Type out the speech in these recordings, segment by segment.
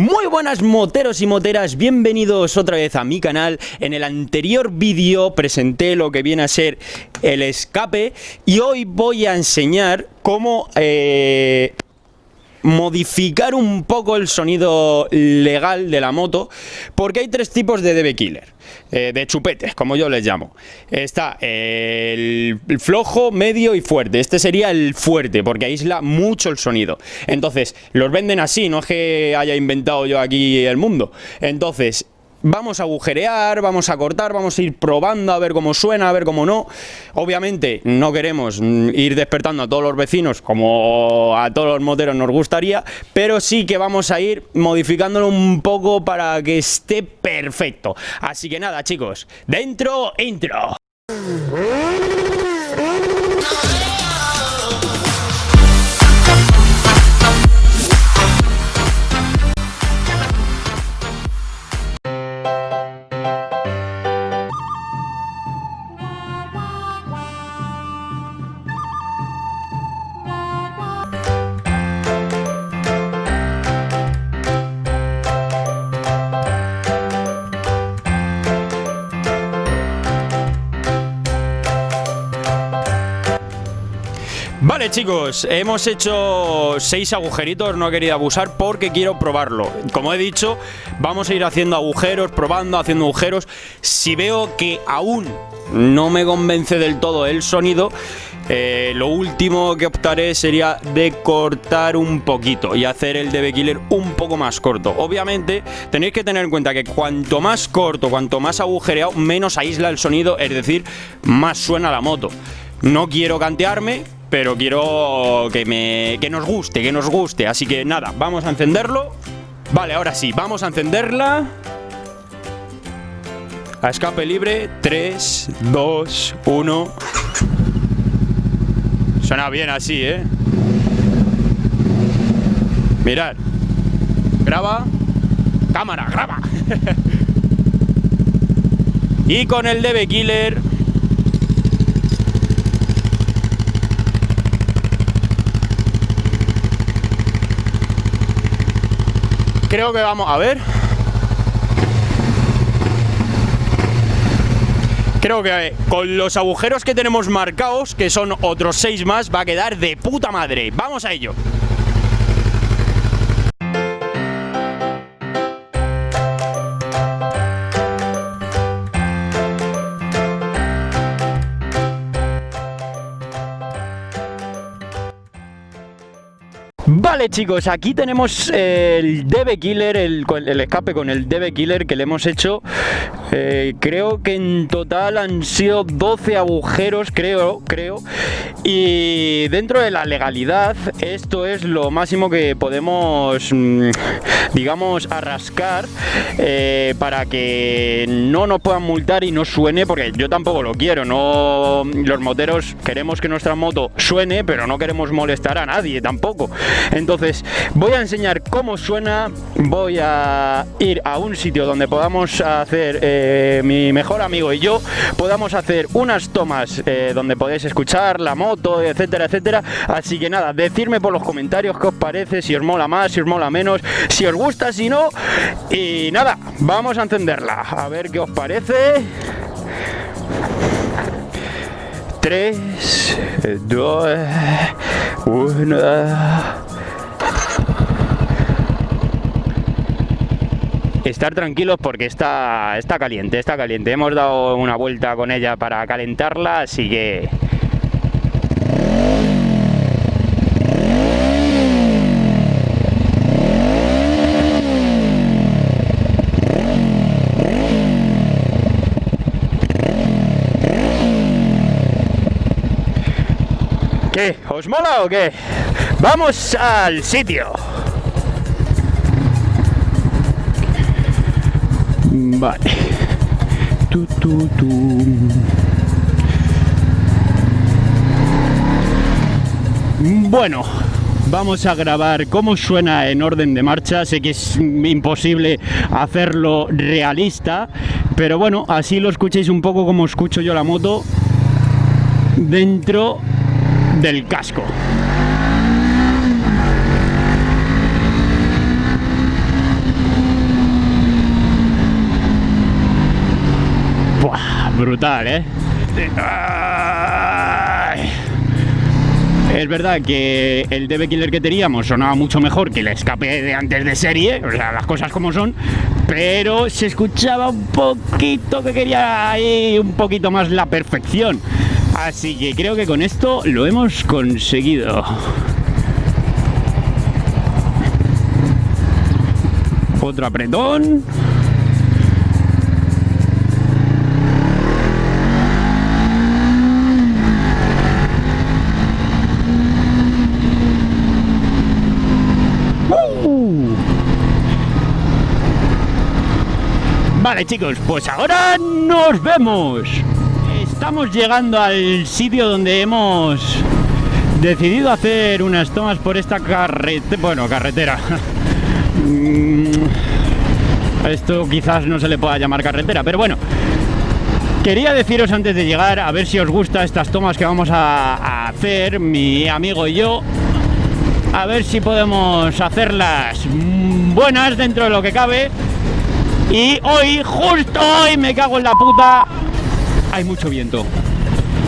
Muy buenas moteros y moteras, bienvenidos otra vez a mi canal. En el anterior vídeo presenté lo que viene a ser el escape y hoy voy a enseñar cómo modificar un poco el sonido legal de la moto, porque hay tres tipos de DB Killer, de chupetes, como yo les llamo. Está el flojo, medio y fuerte. Este sería el fuerte, porque aísla mucho el sonido. Entonces, los venden así, no es que haya inventado yo aquí el mundo. Entonces, vamos a agujerear, vamos a cortar, vamos a ir probando a ver cómo suena, a ver cómo no. Obviamente no queremos ir despertando a todos los vecinos como a todos los moteros nos gustaría, pero sí que vamos a ir modificándolo un poco para que esté perfecto. Así que nada, chicos, dentro intro. Vale, chicos, hemos hecho 6 agujeritos, no he querido abusar porque quiero probarlo. Como he dicho, vamos a ir haciendo agujeros, probando, haciendo agujeros. Si veo que aún no me convence del todo el sonido, lo último que optaré sería de cortar un poquito y hacer el DB Killer un poco más corto. Obviamente tenéis que tener en cuenta que cuanto más corto, cuanto más agujereado, menos aísla el sonido, es decir, más suena la moto. No quiero cantearme, pero quiero que nos guste, así que nada, vamos a encenderlo. Vale, ahora sí, vamos a encenderla. A escape libre, 3, 2, 1. Suena bien así, ¿eh? Mirad. Graba. Cámara, graba. Y con el DB Killer creo que vamos a ver. Creo que con los agujeros que tenemos marcados, que son otros 6 más, va a quedar de puta madre. Vamos a ello. Vale, chicos, aquí tenemos el DB Killer, el escape con el DB Killer que le hemos hecho. Creo que en total han sido 12 agujeros, creo. Y dentro de la legalidad, esto es lo máximo que podemos, digamos, arrascar para que no nos puedan multar y no suene, porque yo tampoco lo quiero. No, los moteros queremos que nuestra moto suene, pero no queremos molestar a nadie tampoco. Entonces voy a enseñar cómo suena. Voy a ir a un sitio donde podamos hacer, mi mejor amigo y yo podamos hacer unas tomas donde podéis escuchar la moto, etcétera, etcétera. Así que nada, decidme por los comentarios qué os parece, si os mola más, si os mola menos, si os gusta, si no. Y nada, vamos a encenderla, a ver qué os parece. 3, 2, 1. Estar tranquilos porque está caliente, está caliente. Hemos dado una vuelta con ella para calentarla, así que... ¿Qué? ¿Os mola o qué? ¡Vamos al sitio! Vale. Bueno, vamos a grabar cómo suena en orden de marcha. Sé que es imposible hacerlo realista, pero bueno, así lo escuchéis un poco como escucho yo la moto dentro del casco. brutal, ¿eh? Ay. Es verdad que el DB Killer que teníamos sonaba mucho mejor que el escape de antes de serie, o sea, las cosas como son, pero se escuchaba un poquito que quería ahí un poquito más la perfección. Así que creo que con esto lo hemos conseguido. Otro apretón. Vale, chicos, pues ahora nos vemos. Estamos llegando al sitio donde hemos decidido hacer unas tomas por esta carretera. Esto quizás no se le pueda llamar carretera, pero bueno. Quería deciros antes de llegar, a ver si os gustan estas tomas que vamos a hacer, mi amigo y yo. A ver si podemos hacerlas buenas dentro de lo que cabe. Y hoy, justo hoy, me cago en la puta, hay mucho viento.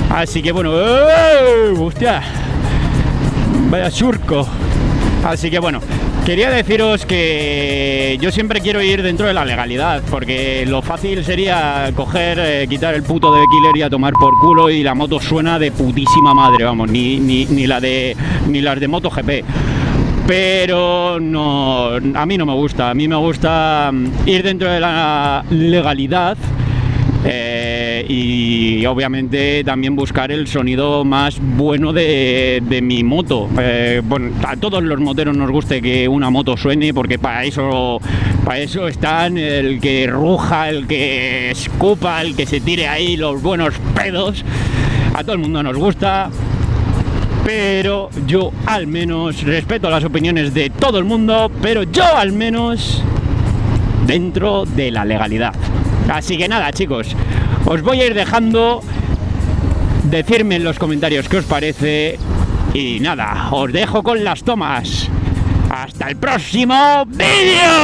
Así que bueno, hostia, vaya surco. Así que bueno, quería deciros que yo siempre quiero ir dentro de la legalidad, porque lo fácil sería coger, quitar el puto DB Killer y a tomar por culo, y la moto suena de putísima madre, vamos, ni las de MotoGP. Pero no, a mí no me gusta, a mí me gusta ir dentro de la legalidad y obviamente también buscar el sonido más bueno de mi moto. Bueno, a todos los moteros nos guste que una moto suene, porque para eso están el que ruja, el que escupa, el que se tire ahí los buenos pedos. A todo el mundo nos gusta. Pero yo al menos respeto las opiniones de todo el mundo, pero yo al menos dentro de la legalidad. Así que nada, chicos, os voy a ir dejando. Decirme en los comentarios qué os parece. Y nada, os dejo con las tomas. ¡Hasta el próximo vídeo!